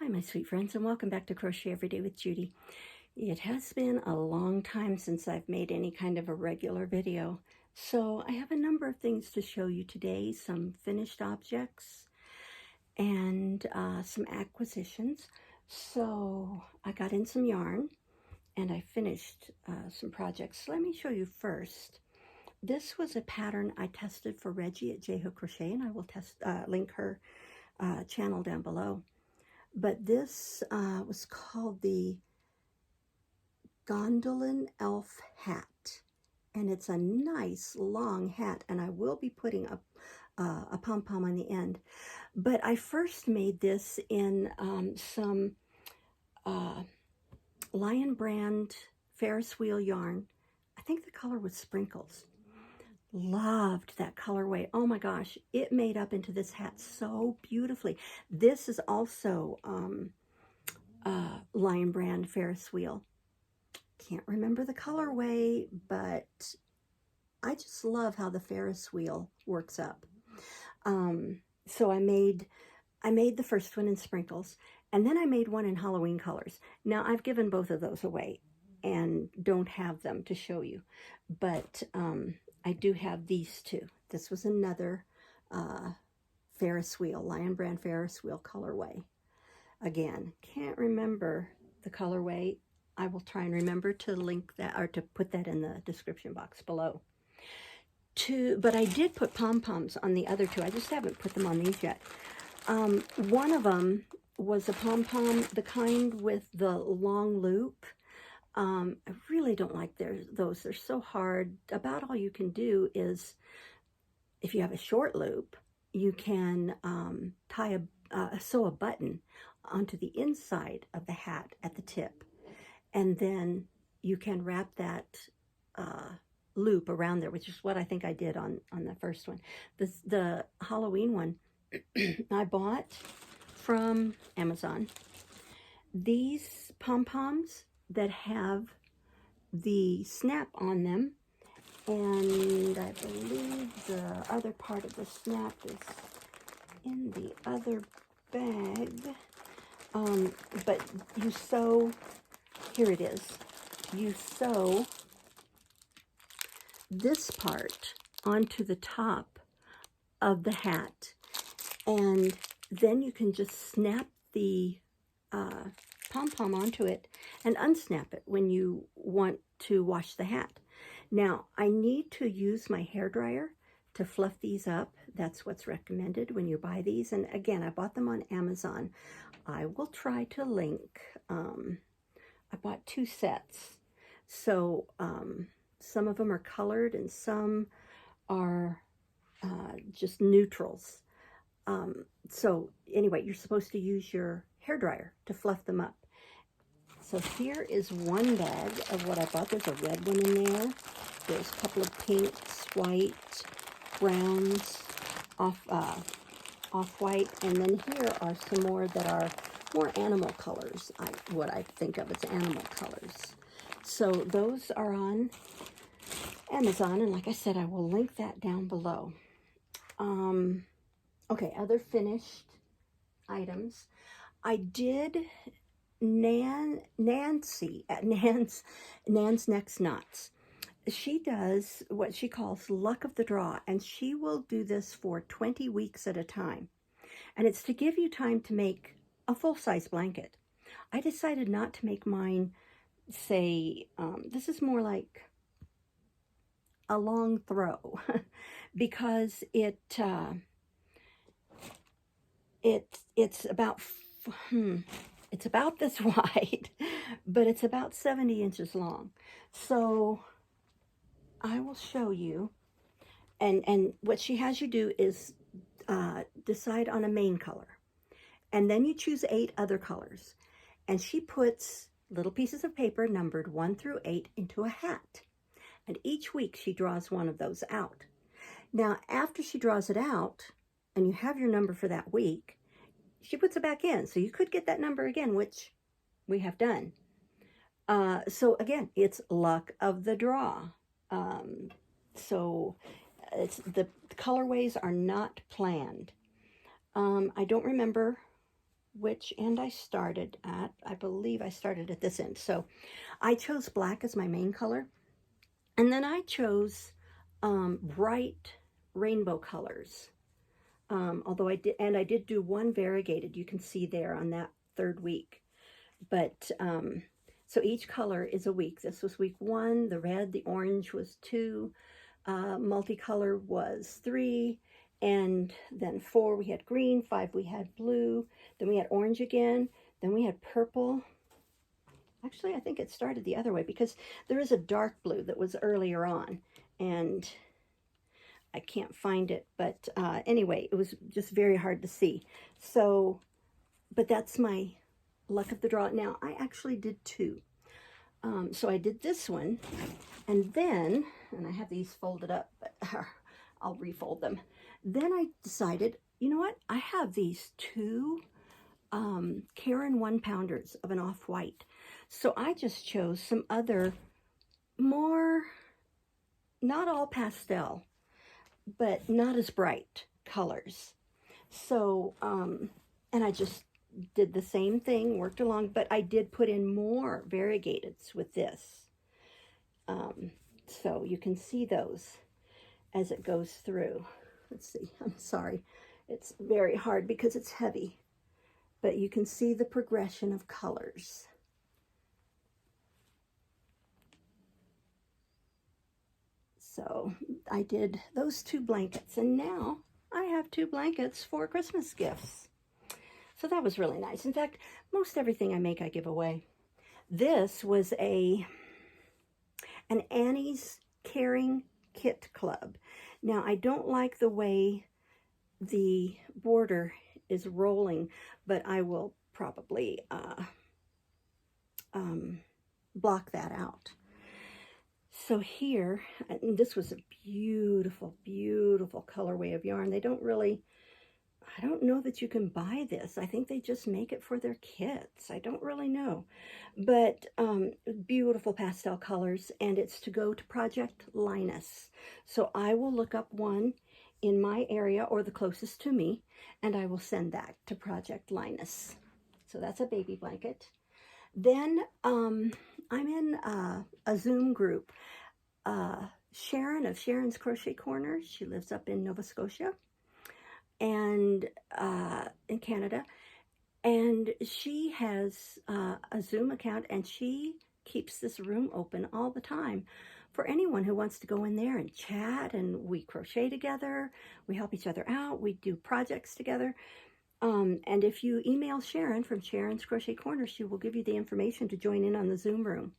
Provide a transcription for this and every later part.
Hi, my sweet friends, and welcome back to Crochet Every Day with Judy. It has been a long time since I've made any kind of a regular video, so I have a number of things to show you today, some finished objects and some acquisitions. So I got in some yarn and I finished some projects. Let me show you first. This was a pattern I tested for Reggie at J-Hook Crochet, and I will link her channel down below. But this was called the Gondolin Elf Hat, and it's a nice long hat, and I will be putting a pom-pom on the end. But I first made this in some Lion Brand Ferris Wheel yarn. I think the color was Sprinkles. Loved that colorway. Oh my gosh, it made up into this hat so beautifully. This is also Lion Brand Ferris Wheel. Can't remember the colorway, but I just love how the Ferris wheel works up. So I made the first one in Sprinkles, and then I made one in Halloween colors. Now I've given both of those away and don't have them to show you, but I do have these two. This was another Ferris wheel, Lion Brand Ferris Wheel colorway. Again, can't remember the colorway. I will try and remember to link that or to put that in the description box below. But I did put pom-poms on the other two. I just haven't put them on these yet. One of them was a pom-pom, the kind with the long loop. I really don't like those. They're so hard. About all you can do is, if you have a short loop, you can sew a button onto the inside of the hat at the tip, and then you can wrap that loop around there, which is what I think I did on the first one. The Halloween one I bought from Amazon. These pom-poms that have the snap on them, and I believe the other part of the snap is in the other bag. But you sew, here it is, you sew this part onto the top of the hat, and then you can just snap the pom-pom onto it and unsnap it when you want to wash the hat. Now, I need to use my hairdryer to fluff these up. That's what's recommended when you buy these. And again, I bought them on Amazon. I will try to link. I bought 2 sets. So some of them are colored and some are just neutrals. So anyway, you're supposed to use your hairdryer to fluff them up. So here is one bag of what I bought. There's a red one in there. There's a couple of pinks, white, browns, off-white, and then here are some more that are more animal colors. What I think of as animal colors. So those are on Amazon, and like I said, I will link that down below. Okay, other finished items. I did Nan's Next Knots. She does what she calls luck of the draw, and she will do this for 20 weeks at a time. And it's to give you time to make a full-size blanket. I decided not to make mine, say, this is more like a long throw, because it's about it's about this wide, but it's about 70 inches long. So I will show you, and what she has you do is decide on a main color, and then you choose 8 other colors, and she puts little pieces of paper numbered 1 through 8 into a hat, and each week she draws one of those out. Now, after she draws it out, and you have your number for that week, she puts it back in. So you could get that number again, which we have done. So again, it's luck of the draw. So the colorways are not planned. I don't remember which end I started at. I believe I started at this end. So I chose black as my main color. And then I chose bright rainbow colors. Although I did do one variegated, you can see there on that 3rd week. But so each color is a week. This was week 1. The red, the orange was 2. Multicolor was 3. And then 4 we had green, 5 we had blue, then we had orange again, then we had purple. Actually, I think it started the other way because there is a dark blue that was earlier on, and I can't find it, but anyway, it was just very hard to see. So, but that's my luck of the draw. Now, I actually did 2. So I did this one, and then, and I have these folded up, but I'll refold them. Then I decided, you know what? I have these 2 Karen 1-pounders of an off-white. So I just chose some other more, not all pastel, but not as bright colors. So, and I just did the same thing, worked along, but I did put in more variegateds with this. So you can see those as it goes through. Let's see, I'm sorry. It's very hard because it's heavy, but you can see the progression of colors. So I did those 2 blankets, and now I have 2 blankets for Christmas gifts. So that was really nice. In fact, most everything I make I give away. This was an Annie's Caring Kit Club. Now, I don't like the way the border is rolling, but I will probably block that out. So here, and this was a beautiful, beautiful colorway of yarn. They don't really, I don't know that you can buy this. I think they just make it for their kits. I don't really know. But beautiful pastel colors, and it's to go to Project Linus. So I will look up one in my area or the closest to me, and I will send that to Project Linus. So that's a baby blanket. Then I'm in a Zoom group. Sharon of Sharon's Crochet Corner, she lives up in Nova Scotia and in Canada, and she has a Zoom account, and she keeps this room open all the time for anyone who wants to go in there and chat, and we crochet together, we help each other out, we do projects together. And if you email Sharon from Sharon's Crochet Corner, she will give you the information to join in on the Zoom room.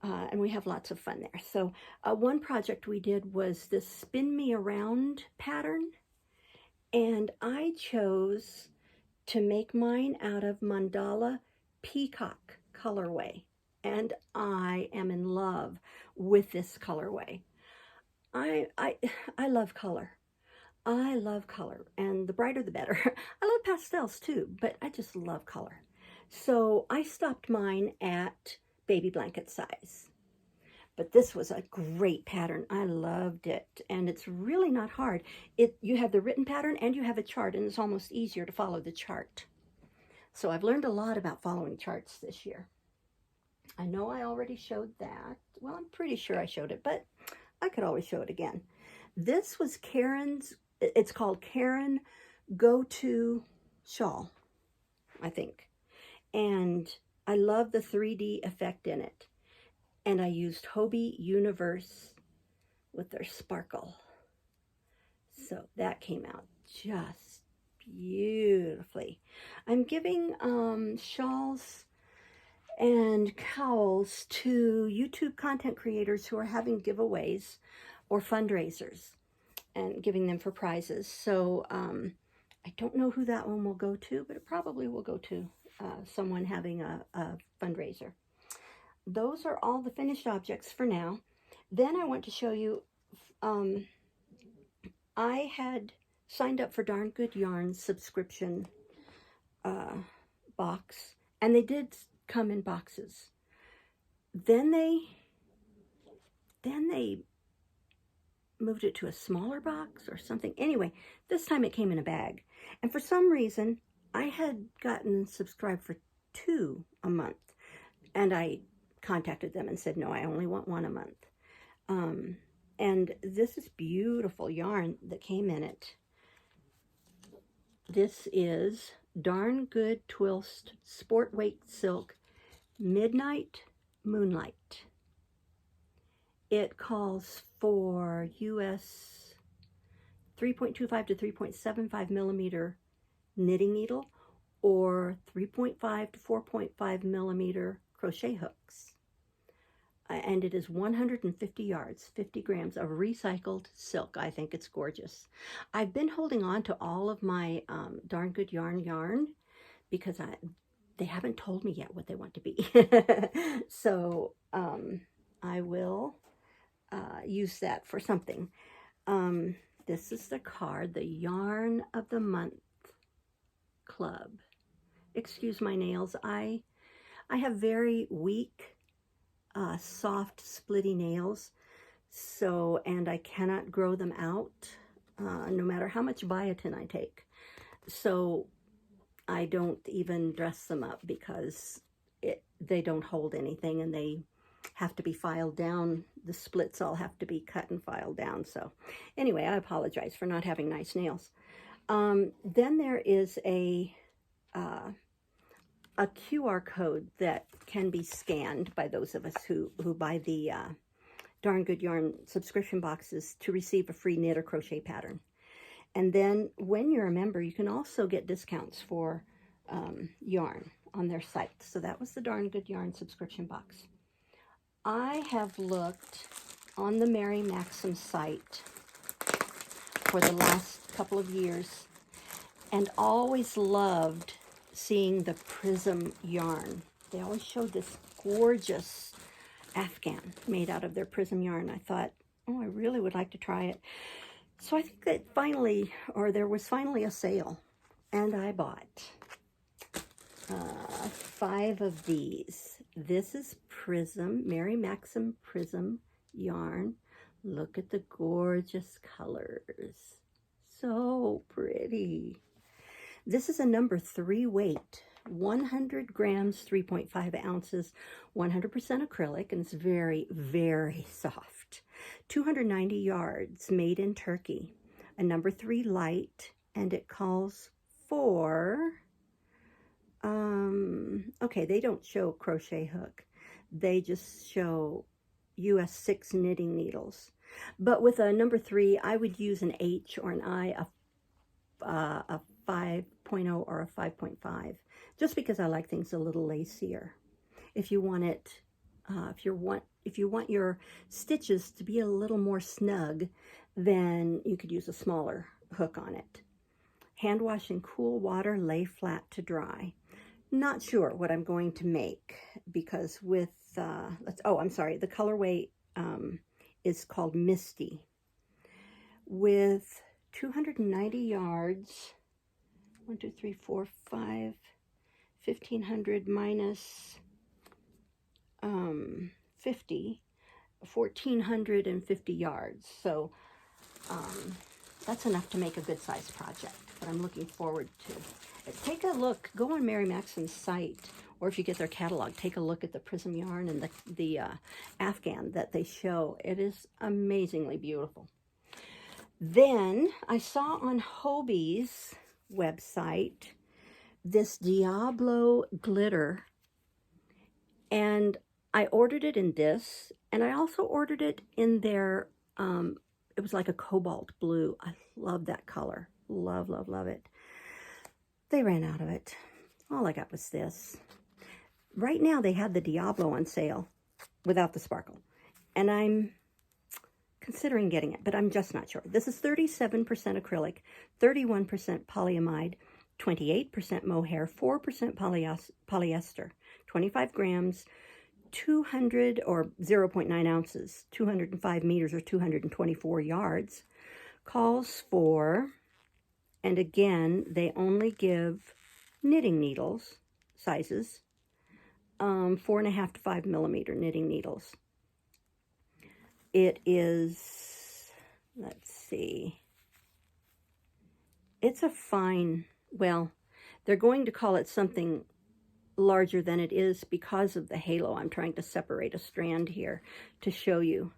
And we have lots of fun there. So one project we did was this Spin Me Around pattern. And I chose to make mine out of Mandala Peacock colorway. And I am in love with this colorway. I love color. I love color, and the brighter the better. I love pastels too, but I just love color. So I stopped mine at baby blanket size. But this was a great pattern. I loved it, and it's really not hard. You have the written pattern and you have a chart, and it's almost easier to follow the chart. So I've learned a lot about following charts this year. I know I already showed that. Well, I'm pretty sure I showed it, but I could always show it again. This was Karen's. It's called Karen Go-To Shawl, I think. And I love the 3D effect in it. And I used Hobie Universe with their sparkle. So that came out just beautifully. I'm giving shawls and cowls to YouTube content creators who are having giveaways or fundraisers, and giving them for prizes. So I don't know who that one will go to, but it probably will go to someone having a fundraiser. Those are all the finished objects for now. Then I want to show you, I had signed up for Darn Good Yarn's subscription box, and they did come in boxes. Then they moved it to a smaller box or something. Anyway, this time it came in a bag. And for some reason, I had gotten subscribed for 2 a month, and I contacted them and said, no, I only want 1 a month. And this is beautiful yarn that came in it. This is Darn Good Twilst Sport Weight Silk Midnight Moonlight. It calls for US 3.25 to 3.75 millimeter knitting needle or 3.5 to 4.5 millimeter crochet hooks. And it is 150 yards, 50 grams of recycled silk. I think it's gorgeous. I've been holding on to all of my Darn Good yarn because they haven't told me yet what they want to be. So I will use that for something. This is the card, the Yarn of the Month Club. Excuse my nails. I have very weak, soft, splitty nails, and I cannot grow them out no matter how much biotin I take. So I don't even dress them up because they don't hold anything, and they have to be filed down. The splits all have to be cut and filed down. So anyway, I apologize for not having nice nails. Then there is a QR code that can be scanned by those of us who buy the Darn Good Yarn subscription boxes to receive a free knit or crochet pattern. And then when you're a member, you can also get discounts for yarn on their site. So that was the Darn Good Yarn subscription box. I have looked on the Mary Maxim site for the last couple of years and always loved seeing the Prism yarn. They always showed this gorgeous Afghan made out of their Prism yarn. I thought, oh, I really would like to try it. So I think that there was finally a sale, and I bought 5 of these. This is Prism, Mary Maxim Prism yarn. Look at the gorgeous colors. So pretty. This is a number 3 weight, 100 grams, 3.5 ounces, 100% acrylic, and it's very, very soft. 290 yards, made in Turkey. A number 3 light, and it calls for, okay, they don't show crochet hook. They just show US 6 knitting needles. But with a number 3, I would use an H or an I, a 5.0 or a 5.5, just because I like things a little lacier. If you want it, if you want your stitches to be a little more snug, then you could use a smaller hook on it. Hand wash in cool water, lay flat to dry. Not sure what I'm going to make because with I'm sorry, the colorway is called Misty. With 290 yards, 1, 2, 3, 4, 5, 1,500 minus 50, 1,450 yards. So that's enough to make a good size project that I'm looking forward to. Take a look, go on Mary Maxim's site, or if you get their catalog, take a look at the Prism yarn and the Afghan that they show. It is amazingly beautiful. Then I saw on Hobie's website this Diablo Glitter, and I ordered it in this, and I also ordered it in their, it was like a cobalt blue. I love that color. Love, love, love it. They ran out of it. All I got was this. Right now they had the Diablo on sale without the sparkle, and I'm considering getting it, but I'm just not sure. This is 37% acrylic, 31% polyamide, 28% mohair, 4% polyester, 25 grams, 200 or 0.9 ounces, 205 meters or 224 yards. Calls for, and again, they only give knitting needles sizes, 4.5 to 5 millimeter knitting needles. It is, let's see, it's a fine, well, They're going to call it something larger than it is because of the halo. I'm trying to separate a strand here to show you.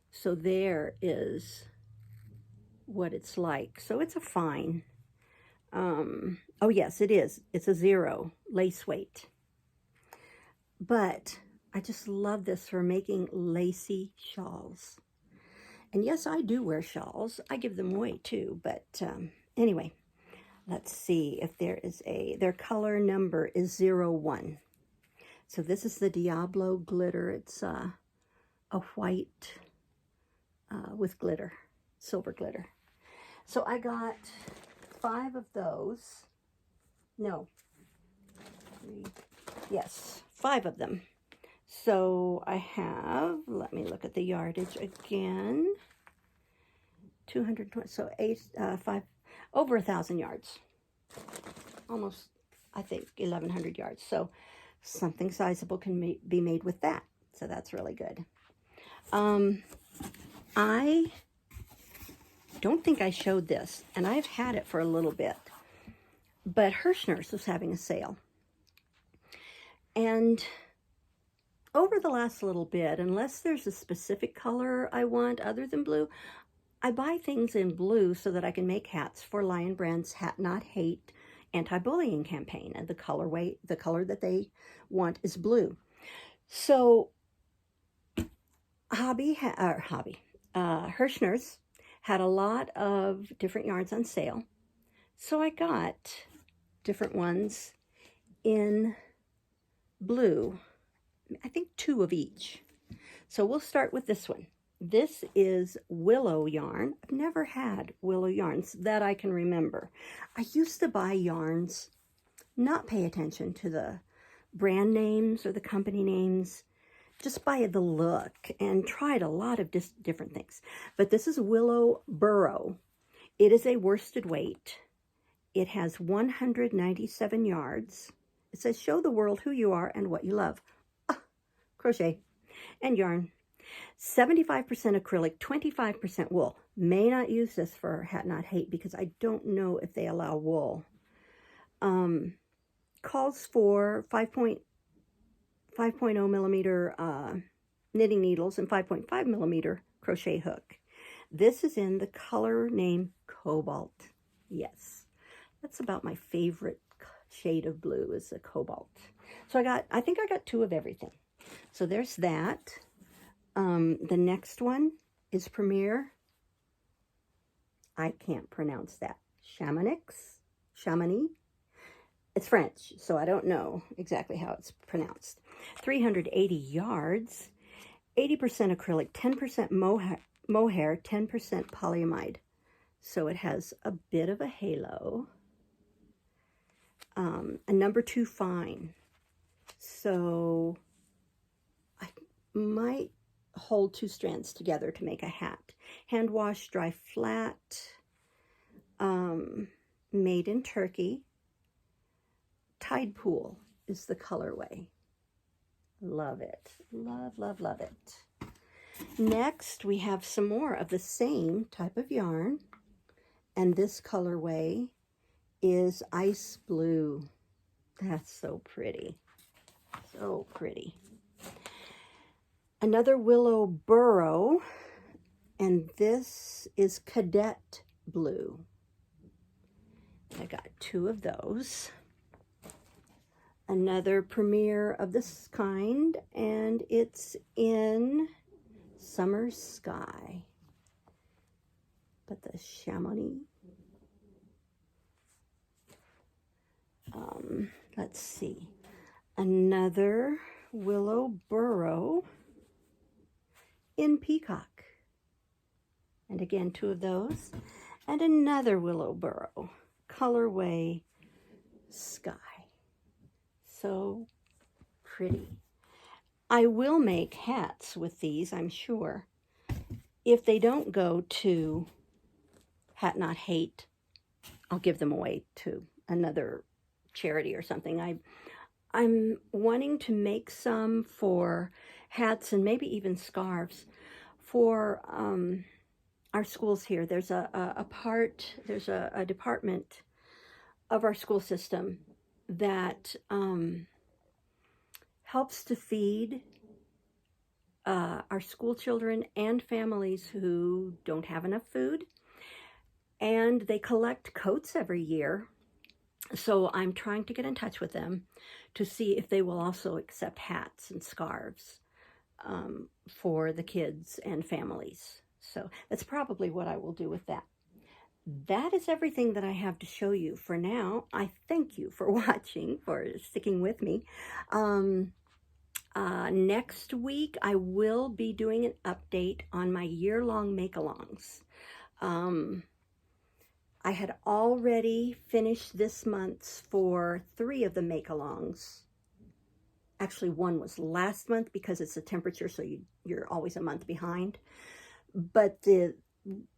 So there is what it's like. So it's a fine. Oh yes, it is. It's a 0 lace weight. But I just love this for making lacy shawls. And yes, I do wear shawls. I give them away too. But anyway, let's see if there is their color number is 01. So this is the Diablo Glitter. It's a white with glitter, silver glitter. So I got 5 of those. No, 3, yes, 5 of them. So I have, let me look at the yardage again. 220, so 5, over 1,000 yards. Almost, I think, 1,100 yards. So something sizable can be made with that. So that's really good. I don't think I showed this, and I've had it for a little bit, but Hirschner's was having a sale. And over the last little bit, unless there's a specific color I want other than blue, I buy things in blue so that I can make hats for Lion Brand's Hat Not Hate anti-bullying campaign. And the color that they want is blue. So Hirschner's had a lot of different yarns on sale. So I got different ones in blue. I think 2 of each. So we'll start with this one. This is Willow Yarn. I've never had Willow Yarns that I can remember. I used to buy yarns, not pay attention to the brand names or the company names, just by the look, and tried a lot of different things. But this is Willow Burrow. It is a worsted weight. It has 197 yards. It says, show the world who you are and what you love. Crochet and yarn. 75% acrylic, 25% wool. May not use this for Hat Not Hate because I don't know if they allow wool. Calls for 5.0 millimeter knitting needles and 5.5 millimeter crochet hook. This is in the color name Cobalt. Yes, that's about my favorite shade of blue is a cobalt. So I think I got 2 of everything. So there's that. The next one is Premier. I can't pronounce that. Chamonix. It's French, so I don't know exactly how it's pronounced. 380 yards, 80% acrylic, 10% mohair, 10% polyamide. So it has a bit of a halo. A number 2 fine. So I might hold 2 strands together to make a hat. Hand wash, dry flat, made in Turkey. Tide Pool is the colorway. Love it. Love, love, love it. Next, we have some more of the same type of yarn. And this colorway is Ice Blue. That's so pretty. So pretty. Another Willow Burrow. And this is Cadet Blue. I got 2 of those. Another Premier of this kind, and it's in Summer Sky. But the Chamonix. Let's see. Another Willow Burrow in Peacock. And again, 2 of those. And another Willow Burrow. Colorway Sky. So pretty. I will make hats with these, I'm sure. If they don't go to Hat Not Hate, I'll give them away to another charity or something. I'm wanting to make some for hats and maybe even scarves for our schools here. There's a department of our school system that helps to feed our school children and families who don't have enough food. And they collect coats every year. So I'm trying to get in touch with them to see if they will also accept hats and scarves for the kids and families. So that's probably what I will do with that. That is everything that I have to show you for now. I thank you for watching, for sticking with me. Next week, I will be doing an update on my year-long make-alongs. I had already finished this month's for 3 of the make-alongs. Actually, one was last month because it's the temperature, so you're always a month behind. But the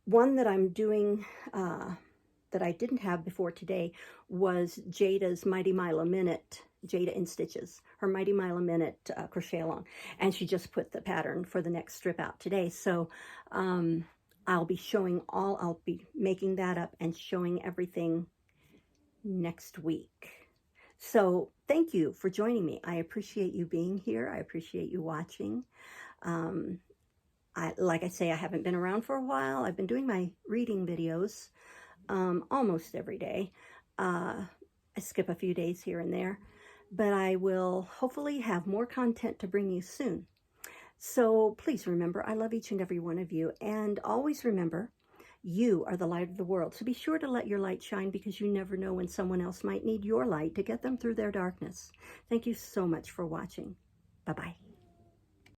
one that I'm doing that I didn't have before today was Jada's Mighty Mile a Minute, Jada in Stitches, her Mighty Mile a Minute crochet along. And she just put the pattern for the next strip out today. So I'll be making that up and showing everything next week. So thank you for joining me. I appreciate you being here. I appreciate you watching. Like I say, I haven't been around for a while. I've been doing my reading videos almost every day. I skip a few days here and there, but I will hopefully have more content to bring you soon. So please remember, I love each and every one of you, and always remember, you are the light of the world. So be sure to let your light shine, because you never know when someone else might need your light to get them through their darkness. Thank you so much for watching. Bye-bye.